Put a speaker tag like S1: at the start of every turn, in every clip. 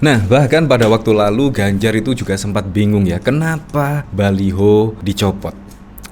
S1: Nah, bahkan pada waktu lalu Ganjar itu juga sempat bingung ya, kenapa baliho dicopot.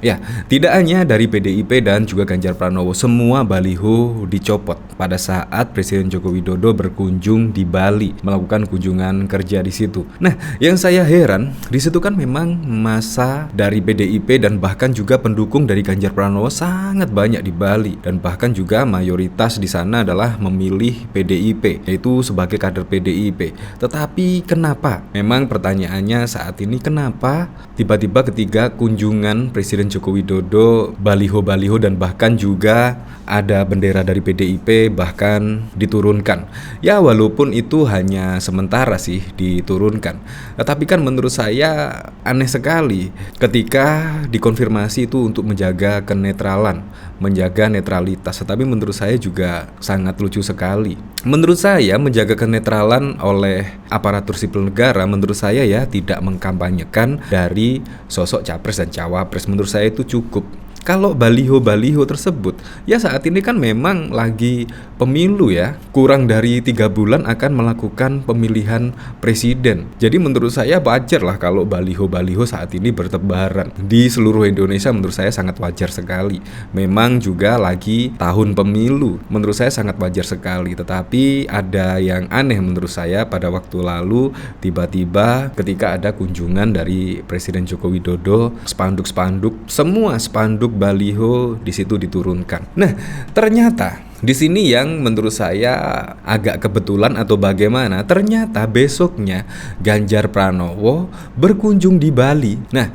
S1: Ya, tidak hanya dari PDIP dan juga Ganjar Pranowo, semua baliho dicopot pada saat Presiden Joko Widodo berkunjung di Bali, melakukan kunjungan kerja di situ. Nah, yang saya heran, di situ kan memang masa dari PDIP dan bahkan juga pendukung dari Ganjar Pranowo sangat banyak di Bali, dan bahkan juga mayoritas di sana adalah memilih PDIP, yaitu sebagai kader PDIP. Tetapi kenapa? Memang pertanyaannya saat ini, kenapa tiba-tiba ketika kunjungan Presiden Joko Widodo, baliho-baliho dan bahkan juga ada bendera dari PDIP bahkan diturunkan. Ya, walaupun itu hanya sementara sih diturunkan, tetapi kan menurut saya aneh sekali ketika dikonfirmasi itu untuk menjaga kenetralan, menjaga netralitas. Tetapi menurut saya juga sangat lucu sekali. Menurut saya menjaga kenetralan oleh aparatur sipil negara, menurut saya ya tidak mengkampanyekan dari sosok capres dan cawapres. Menurut saya itu cukup. Kalau baliho-baliho tersebut, ya saat ini kan memang lagi pemilu ya, kurang dari 3 bulan akan melakukan pemilihan presiden. Jadi menurut saya wajar lah kalau baliho-baliho saat ini bertebaran di seluruh Indonesia. Menurut saya sangat wajar sekali. Memang juga lagi tahun pemilu, menurut saya sangat wajar sekali. Tetapi ada yang aneh menurut saya pada waktu lalu, tiba-tiba ketika ada kunjungan dari Presiden Joko Widodo, spanduk-spanduk, semua spanduk baliho di situ diturunkan. Nah, ternyata di sini yang menurut saya agak kebetulan atau bagaimana, ternyata besoknya Ganjar Pranowo berkunjung di Bali. Nah,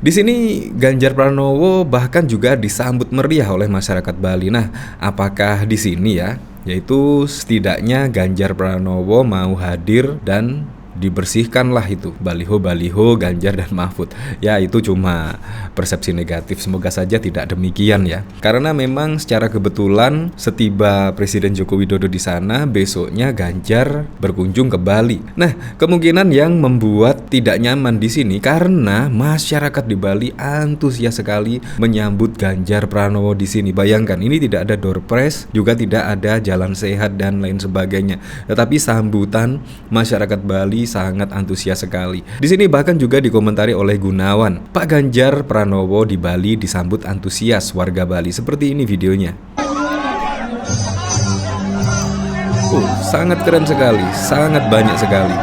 S1: di sini Ganjar Pranowo bahkan juga disambut meriah oleh masyarakat Bali. Nah, apakah di sini ya, yaitu setidaknya Ganjar Pranowo mau hadir dan dibersihkanlah itu baliho-baliho Ganjar dan Mahfud. Ya, itu cuma persepsi negatif, semoga saja tidak demikian ya. Karena memang secara kebetulan setiba Presiden Joko Widodo di sana, besoknya Ganjar berkunjung ke Bali. Nah, kemungkinan yang membuat tidak nyaman di sini karena masyarakat di Bali antusias sekali menyambut Ganjar Pranowo di sini. Bayangkan, ini tidak ada door prize, juga tidak ada jalan sehat dan lain sebagainya. Tetapi sambutan masyarakat Bali sangat antusias sekali. Di sini bahkan juga dikomentari oleh Gunawan, Pak Ganjar Pranowo di Bali disambut antusias warga Bali. Seperti ini videonya. Sangat keren sekali, sangat banyak sekali.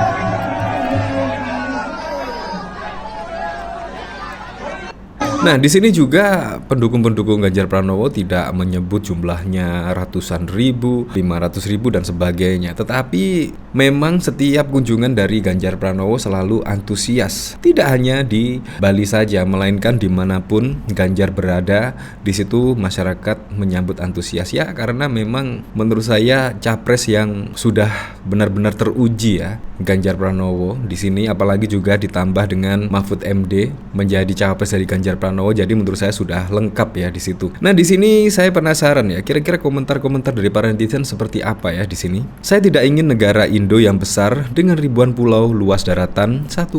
S1: Nah, di sini juga pendukung-pendukung Ganjar Pranowo tidak menyebut jumlahnya ratusan ribu, 500 ribu dan sebagainya. Tetapi memang setiap kunjungan dari Ganjar Pranowo selalu antusias. Tidak hanya di Bali saja, melainkan dimanapun Ganjar berada, di situ masyarakat menyambut antusias ya, karena memang menurut saya capres yang sudah benar-benar teruji ya, Ganjar Pranowo di sini, apalagi juga ditambah dengan Mahfud MD menjadi cawapres dari Ganjar Pranowo. Jadi menurut saya sudah lengkap ya di situ. Nah, di sini saya penasaran ya, kira-kira komentar-komentar dari para netizen seperti apa ya di sini. Saya tidak ingin negara Indo yang besar dengan ribuan pulau, luas daratan 1,9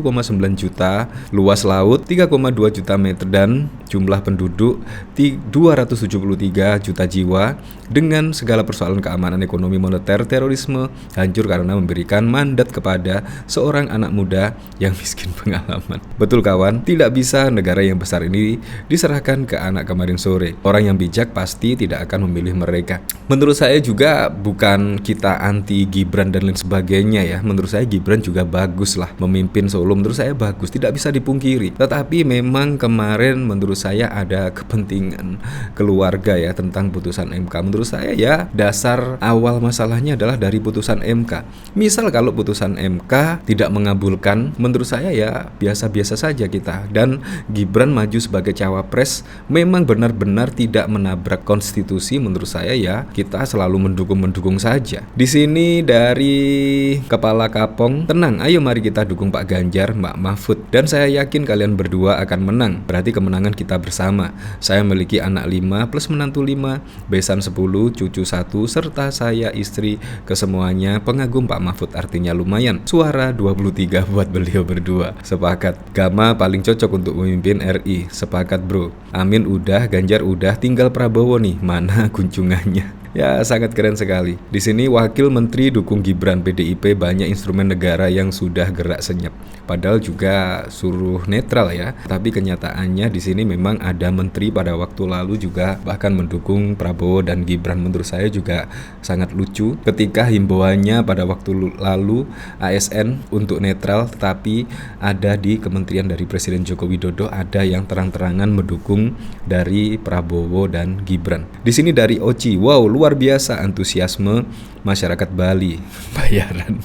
S1: juta, luas laut 3,2 juta meter dan jumlah penduduk 273 juta jiwa, dengan segala persoalan keamanan ekonomi moneter, terorisme hancur karena memberikan mandat kepada seorang anak muda yang miskin pengalaman. Betul kawan, tidak bisa negara yang besar ini diserahkan ke anak kemarin sore. Orang yang bijak pasti tidak akan memilih mereka. Menurut saya juga bukan kita anti Gibran dan lain sebagainya ya. Menurut saya Gibran juga bagus lah memimpin Solo. Menurut saya bagus, tidak bisa dipungkiri. Tetapi memang kemarin menurut saya ada kepentingan keluarga ya tentang putusan MK. Menurut saya ya dasar awal masalahnya adalah dari putusan MK. Misal kalau putusan MK tidak mengabulkan, menurut saya ya biasa-biasa saja kita. Dan Gibran maju sebagai cawapres memang benar-benar tidak menabrak konstitusi. Menurut saya ya kita selalu mendukung saja. Di sini dari Kepala Kapong, tenang, ayo mari kita dukung Pak Ganjar, Mbak Mahfud, dan saya yakin kalian berdua akan menang. Berarti kemenangan kita bersama. Saya memiliki anak 5 plus menantu 5, besan 10, cucu 1, serta saya istri kesemuanya pengagum Pak Mahfud. Artinya lumayan. Suara 23 buat beliau berdua. Sepakat. Gama paling cocok untuk memimpin RI. Sepakat bro. Amin udah, Ganjar udah, tinggal Prabowo nih, mana kunjungannya. Ya, sangat keren sekali. Di sini Wakil Menteri dukung Gibran PDIP banyak instrumen negara yang sudah gerak senyap. Padahal juga suruh netral ya. Tapi kenyataannya di sini memang ada menteri pada waktu lalu juga bahkan mendukung Prabowo dan Gibran. Menurut saya juga sangat lucu ketika himbauannya pada waktu lalu ASN untuk netral, tetapi ada di kementerian dari Presiden Joko Widodo ada yang terang-terangan mendukung dari Prabowo dan Gibran. Di sini dari Oci, wow, luar biasa antusiasme masyarakat Bali. Bayaran.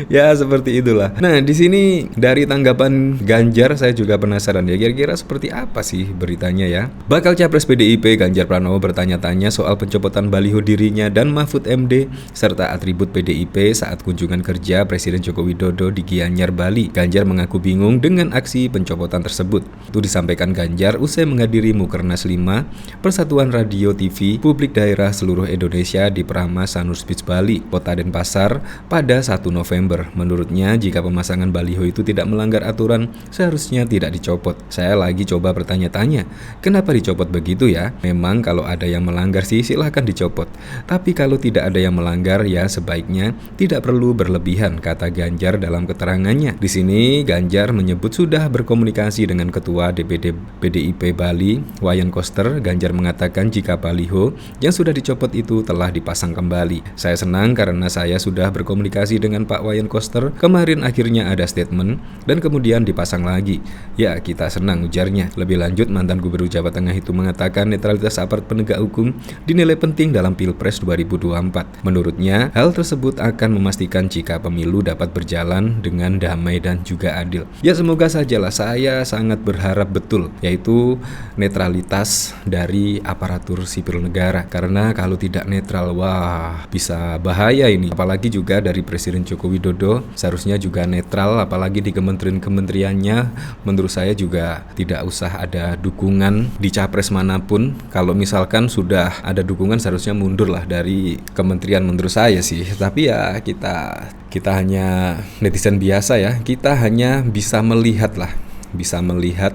S1: Ya, seperti itulah. Nah, di sini dari tanggapan Ganjar saya juga penasaran ya, kira-kira seperti apa sih beritanya ya. Bakal Capres PDIP Ganjar Pranowo bertanya-tanya soal pencopotan baliho dirinya dan Mahfud MD serta atribut PDIP saat kunjungan kerja Presiden Joko Widodo di Gianyar, Bali. Ganjar mengaku bingung dengan aksi pencopotan tersebut. Itu disampaikan Ganjar usai menghadiri Mukernas 5 Persatuan Radio TV Publik Daerah seluruh Indonesia di Prama Sanur Beach, Bali, Kota Denpasar pada 1 November. Menurutnya, jika pemasangan baliho itu tidak melanggar aturan, seharusnya tidak dicopot. Saya lagi coba bertanya-tanya, kenapa dicopot begitu ya? Memang kalau ada yang melanggar sih silahkan dicopot. Tapi kalau tidak ada yang melanggar ya sebaiknya tidak perlu berlebihan, kata Ganjar dalam keterangannya. Di sini Ganjar menyebut sudah berkomunikasi dengan Ketua DPD PDIP Bali, Wayan Koster. Ganjar mengatakan jika baliho yang sudah dicopot itu telah dipasang kembali. Saya senang karena saya sudah berkomunikasi dengan Pak Wayan Koster. Kemarin akhirnya ada statement dan kemudian dipasang lagi. Ya, kita senang, ujarnya. Lebih lanjut, mantan Gubernur Jawa Tengah itu mengatakan netralitas aparat penegak hukum dinilai penting dalam Pilpres 2024. Menurutnya, hal tersebut akan memastikan jika pemilu dapat berjalan dengan damai dan juga adil. Ya, semoga sajalah, saya sangat berharap betul, yaitu netralitas dari aparatur sipil negara. Karena kalau tidak netral, wah, bisa bahaya ini. Apalagi juga dari Presiden Joko Widodo seharusnya juga netral, apalagi di kementerian-kementeriannya. Menurut saya juga tidak usah ada dukungan di capres manapun. Kalau misalkan sudah ada dukungan seharusnya mundur lah dari kementerian menurut saya sih. Tapi ya kita hanya netizen biasa ya. Kita hanya bisa melihat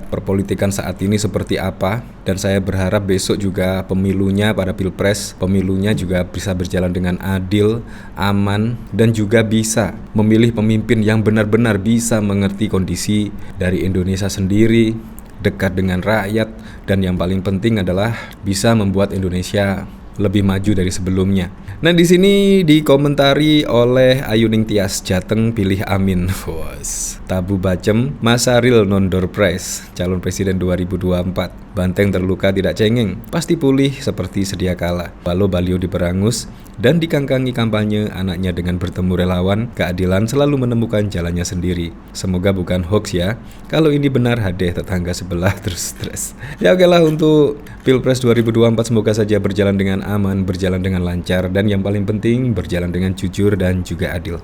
S1: perpolitikan saat ini seperti apa, dan saya berharap besok juga pemilunya pada Pilpres, pemilunya juga bisa berjalan dengan adil, aman, dan juga bisa memilih pemimpin yang benar-benar bisa mengerti kondisi dari Indonesia sendiri, dekat dengan rakyat, dan yang paling penting adalah bisa membuat Indonesia lebih maju dari sebelumnya. Nah, di sini dikomentari oleh Ayuning Tias, Jateng pilih Amin. Bos. Tabu Bacem, Masaril nondor pres, calon presiden 2024. Banteng terluka tidak cengeng, pasti pulih seperti sedia kala. Baliho diperangus dan dikangkangi kampanye anaknya dengan bertemu relawan. Keadilan selalu menemukan jalannya sendiri. Semoga bukan hoax ya. Kalau ini benar, hadeh tetangga sebelah terus stres. Ya oke lah, untuk Pilpres 2024 semoga saja berjalan dengan aman, berjalan dengan lancar, dan yang paling penting berjalan dengan jujur dan juga adil.